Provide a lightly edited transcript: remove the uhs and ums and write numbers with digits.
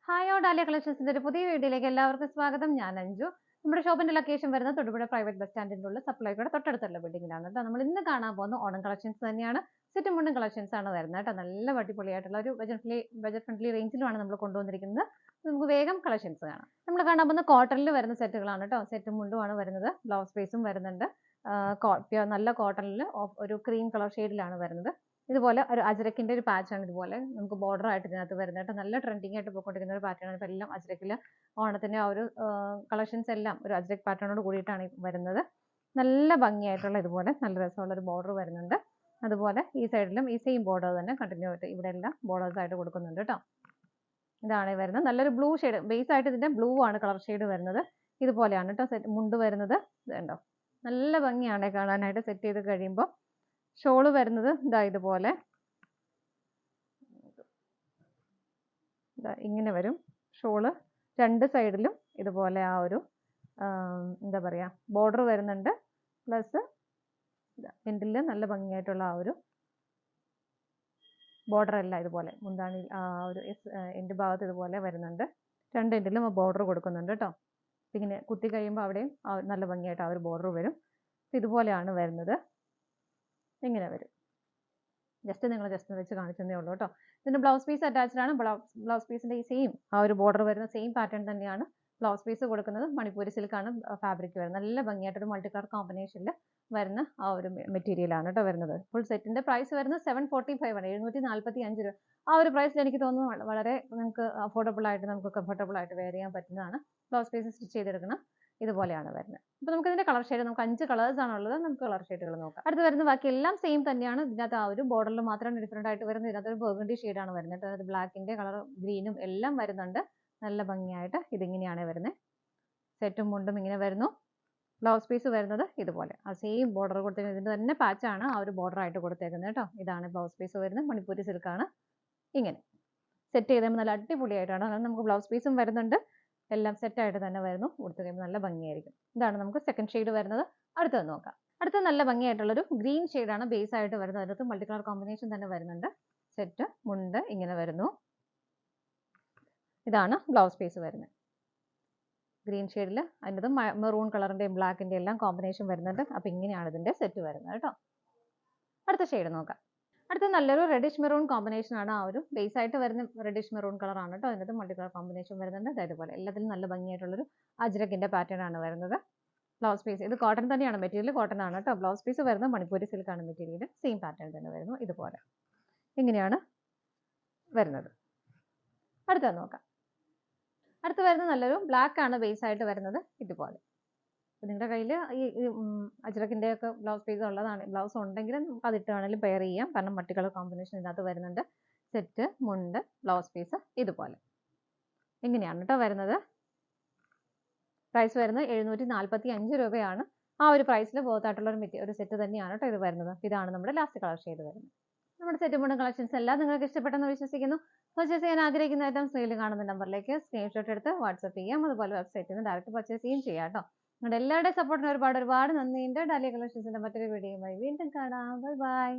Hi all dahlia കളക്ഷൻസിന്റെ ഒരു പുതിയ വീഡിയോയിലേക്ക് എല്ലാവർക്കും സ്വാഗതം. ഞാൻ അഞ്ജു. നമ്മുടെ ഷോപ്പിന്റെ ലൊക്കേഷൻ വരുന്നത് തൊടുപുഴ പ്രൈവറ്റ് ബസ് സ്റ്റാൻഡിന്റെ ഉള്ള സപ്ലൈകോയുടെ തൊട്ടടുത്തുള്ള ബിൽഡിംഗിലാണ് കേട്ടോ. നമ്മൾ ഇന്ന് കാണാൻ പോകുന്ന ഓണം കളക്ഷൻസ് തന്നെയാണ്. സെറ്റും മുണ്ടും കളക്ഷൻസ് ആണ് വരുന്നത് കേട്ടോ. നല്ല അടിപൊളിയായിട്ടുള്ള ഒരു ബജറ്റ് ഫ്രണ്ട്ലി റേഞ്ചിലുമാണ് നമ്മൾ കൊണ്ടുവന്നിരിക്കുന്നത്. നമുക്ക് വേഗം കളക്ഷൻസ് കാണാം. നമ്മൾ കാണാൻ പോകുന്ന കോട്ടണിൽ വരുന്ന സെറ്റുകളാണ് കേട്ടോ. സെറ്റും മുണ്ടുമാണ് വരുന്നത്. ബ്ലൗസ് പീസും വരുന്നുണ്ട്. നല്ല കോട്ടണിൽ ഒരു ക്രീം കളർ ഷെയ്ഡിലാണ് വരുന്നത്. ഇതുപോലെ ഒരു അജ്രക്കിന്റെ ഒരു പാച്ചാണ് ഇതുപോലെ നമുക്ക് ബോർഡർ ആയിട്ട് ഇതിനകത്ത് വരുന്നത്. നല്ല ട്രെൻഡിങ് ആയിട്ട് പോയിക്കൊണ്ടിരിക്കുന്ന ഒരു പാറ്റേൺ ആണ്. ഇപ്പം എല്ലാം അജ്രക്കില് ഓണത്തിന്റെ ആ ഒരു കളക്ഷൻസ് എല്ലാം ഒരു അജ്രക് പാറ്റേണോട് കൂടിയിട്ടാണ് വരുന്നത്. നല്ല ഭംഗിയായിട്ടുള്ള ഇതുപോലെ നല്ല രസമുള്ള ഒരു ബോർഡർ വരുന്നുണ്ട്. അതുപോലെ ഈ സൈഡിലും ഈ സെയിം ബോർഡർ തന്നെ കണ്ടിന്യൂ ആയിട്ട് ഇവിടെ എല്ലാം ബോർഡേഴ്സ് ആയിട്ട് കൊടുക്കുന്നുണ്ട് കേട്ടോ. ഇതാണ് വരുന്നത്. നല്ലൊരു ബ്ലൂ ഷെയ്ഡ് ബേസ് ആയിട്ട് ഇതിന്റെ ബ്ലൂ ആണ് കളർ ഷെയ്ഡ് വരുന്നത്. ഇതുപോലെയാണ് കേട്ടോ സെറ്റ് മുണ്ട് വരുന്നത്. ഇതുണ്ടോ നല്ല ഭംഗിയാണ് കാണാനായിട്ട്. സെറ്റ് ചെയ്ത് കഴിയുമ്പോൾ ഷോള് വരുന്നത് ഇതാ ഇതുപോലെ ഇങ്ങനെ വരും. ഷോള് രണ്ട് സൈഡിലും ഇതുപോലെ ആ ഒരു എന്താ പറയാ ബോർഡർ വരുന്നുണ്ട്. പ്ലസ് എൻഡിൽ നല്ല ഭംഗിയായിട്ടുള്ള ആ ഒരു ബോർഡർ അല്ല ഇതുപോലെ മുന്താണി ആ ഒരു എൻഡ് ഭാഗത്ത് ഇതുപോലെ വരുന്നുണ്ട്. രണ്ട് എൻഡിലും ആ ബോർഡർ കൊടുക്കുന്നുണ്ട് കേട്ടോ. ഇങ്ങനെ കുത്തി കഴിയുമ്പോൾ അവിടെയും നല്ല ഭംഗിയായിട്ട് ആ ഒരു ബോർഡർ വരും. ഇതുപോലെയാണ് വരുന്നത്. ഇങ്ങനെ വരും. ജസ്റ്റ് വെച്ച് കാണിച്ചതേ ഉള്ളൂ കേട്ടോ. ഇതിന്റെ ബ്ലൗസ് പീസ് അറ്റാച്ച്ഡ് ആണ്. ബ്ലൗസ് പീസിന്റെ ഈ സെയിം ആ ഒരു ബോർഡർ വരുന്ന സെയിം പാറ്റേൺ തന്നെയാണ് ബ്ലൗസ് പീസ് കൊടുക്കുന്നത്. മണിപ്പൂരി സിൽക്കാണ് ഫാബ്രിക് വരുന്നത്. നല്ല ഭംഗിയായിട്ടൊരു മൾട്ടി കളർ കോമ്പിനേഷനിൽ വരുന്ന ആ ഒരു മെറ്റീരിയൽ ആണ് കേട്ടോ വരുന്നത്. ഫുൾ സെറ്റിന്റെ പ്രൈസ് വരുന്നത് 745 ആണ്. 745 രൂപ. ആ ഒരു പ്രൈസിൽ എനിക്ക് തോന്നുന്നു വളരെ നിങ്ങൾക്ക് അഫോർഡബിൾ ആയിട്ട് നമുക്ക് കംഫർട്ടബിൾ ആയിട്ട് വെയർ ചെയ്യാൻ പറ്റുന്നതാണ്. ബ്ലൗസ് പീസ് സ്റ്റിച്ച് ചെയ്തെടുക്കണം. ഇതുപോലെയാണ് വരുന്നത്. അപ്പോൾ നമുക്ക് ഇതിന്റെ കളർ ഷെയ്ഡ് നമുക്ക് 5 കളേഴ്സ് ആണുള്ളത്. നമുക്ക് കളർ ഷെയ്ഡുകൾ നോക്കാം. അടുത്ത് വരുന്ന ബാക്കി എല്ലാം സെയിം തന്നെയാണ്. ഇതിനകത്ത് ആ ഒരു ബോർഡറിൽ മാത്രമാണ് ഡിഫറെന്റ് ആയിട്ട് വരുന്നത്. ഇതിനകത്ത് ഒരു ബർഗണ്ടി ഷെയ്ഡാണ് വരുന്നത്. അതായത് ബ്ലാക്കിന്റെ കളർ ഗ്രീനും എല്ലാം വരുന്നുണ്ട്. നല്ല ഭംഗിയായിട്ട് ഇതിങ്ങനെയാണ് വരുന്നത്. സെറ്റും മുണ്ടും ഇങ്ങനെ വരുന്നു. ബ്ലൗസ് പീസ് വരുന്നത് ഇതുപോലെ ആ സെയിം ബോർഡർ കൊടുത്തേക്കുന്നത്. ഇതിന്റെ തന്നെ പാച്ചാണ് ആ ഒരു ബോർഡർ ആയിട്ട് കൊടുത്തേക്കുന്നത് കേട്ടോ. ഇതാണ് ബ്ലൗസ് പീസ് വരുന്നത്. മണിപ്പൂരി സിൽക്കാണ്. ഇങ്ങനെ സെറ്റ് ചെയ്ത് കഴിയുമ്പോൾ നല്ല അടിപൊളിയായിട്ടാണ്. അതായത് നമുക്ക് ബ്ലൗസ് പീസും വരുന്നുണ്ട്. എല്ലാം സെറ്റ് ആയിട്ട് തന്നെ വരുന്നു. കൊടുത്തു കഴിയുമ്പോൾ നല്ല ഭംഗിയായിരിക്കും. ഇതാണ് നമുക്ക് സെക്കൻഡ് ഷെയ്ഡ് വരുന്നത്. അടുത്തത് നോക്കാം. അടുത്ത നല്ല ഭംഗിയായിട്ടുള്ളൊരു ഗ്രീൻ ഷെയ്ഡാണ് ബേസ് ആയിട്ട് വരുന്നത്. അതിനകത്ത് മൾട്ടി കളർ കോമ്പിനേഷൻ തന്നെ വരുന്നുണ്ട്. സെറ്റ് മുണ്ട് ഇങ്ങനെ വരുന്നു. ഇതാണ് ബ്ലൗസ് പീസ് വരുന്നത്. ഗ്രീൻ ഷെയ്ഡിൽ അതിൻ്റെ മെറൂൺ കളറിന്റെയും ബ്ലാക്കിന്റെ എല്ലാം കോമ്പിനേഷൻ വരുന്നുണ്ട്. അപ്പൊ ഇങ്ങനെയാണ് ഇതിന്റെ സെറ്റ് വരുന്നത് കേട്ടോ. അടുത്ത ഷെയ്ഡ് നോക്കാം. അടുത്ത നല്ലൊരു റെഡിഷ് മെറൂൺ കോമ്പിനേഷൻ ആണ്. ആ ഒരു ബേസ് ആയിട്ട് വരുന്ന റെഡിഷ് മെറൂൺ കളർ ആണ് കേട്ടോ. അതിനകത്ത് മൾട്ടി കളർ കോമ്പിനേഷൻ വരുന്നുണ്ട്. അതേപോലെ എല്ലാത്തിലും നല്ല ഭംഗിയായിട്ടുള്ളൊരു അജ്രക്കിന്റെ പാറ്റേൺ ആണ് വരുന്നത്. ബ്ലൗസ് പീസ് ഇത് കോട്ടൺ തന്നെയാണ്. മെറ്റീരിയൽ കോട്ടൺ ആണ് കേട്ടോ. ബ്ലൗസ് പീസ് വരുന്നത് മണിപ്പൂരി സിൽക്കാണ് മെറ്റീരിയൽ. സെയിം പാറ്റേൺ തന്നെ വരുന്നു. ഇതുപോലെ ഇങ്ങനെയാണ് വരുന്നത്. അടുത്തത് നോക്കാം. അടുത്ത് വരുന്നത് നല്ലൊരു ബ്ലാക്ക് ആണ് ബേസ് ആയിട്ട് വരുന്നത്. ഇതുപോലെ നിങ്ങളുടെ കയ്യിൽ ഈ അജ്രക്കിന്റെ ഒക്കെ ബ്ലൗസ് പീസ് ഉള്ളതാണ്. ബ്ലൗസ് ഉണ്ടെങ്കിൽ നമുക്ക് അതിട്ട് വേണമെങ്കിലും പെയർ ചെയ്യാം. കാരണം മൾട്ടി കളർ കോമ്പിനേഷൻ ഇതിനകത്ത് വരുന്നുണ്ട്. സെറ്റ് മുണ്ട് ബ്ലൗസ് പീസ് ഇതുപോലെ ഇങ്ങനെയാണ് കേട്ടോ വരുന്നത്. പ്രൈസ് വരുന്നത് 745 രൂപയാണ്. ആ ഒരു പ്രൈസിൽ ബോത്തായിട്ടുള്ള ഒരു സെറ്റ് തന്നെയാണ് കേട്ടോ ഇത് വരുന്നത്. ഇതാണ് നമ്മുടെ ലാസ്റ്റ് കളർ ഷെയ്ഡ് വരുന്നത്. നമ്മുടെ സെറ്റ് മുണ്ട് കളക്ഷൻസ് എല്ലാം നിങ്ങൾക്ക് ഇഷ്ടപ്പെട്ടെന്ന് വിശ്വസിക്കുന്നു. പർച്ചേസ് ചെയ്യാൻ ആഗ്രഹിക്കുന്ന ഐറ്റം സ്ക്രീനിൽ കാണുന്ന നമ്പറിലേക്ക് സ്ക്രീൻഷോട്ട് എടുത്ത് വാട്സ്ആപ്പ് ചെയ്യാം. അതുപോലെ വെബ്സൈറ്റിൽ നിന്ന് ഡയറക്റ്റ് പർച്ചേസ് ചെയ്യുകയും ചെയ്യാം കേട്ടോ. നിങ്ങളുടെ എല്ലാവരുടെയും സപ്പോർട്ടിന് ഒരുപാട് നന്ദിയുണ്ട്. ഡാലിയ കളക്ഷൻസിന്റെ മറ്റൊരു വീഡിയോയുമായി വീണ്ടും കാണാം. Bye bye.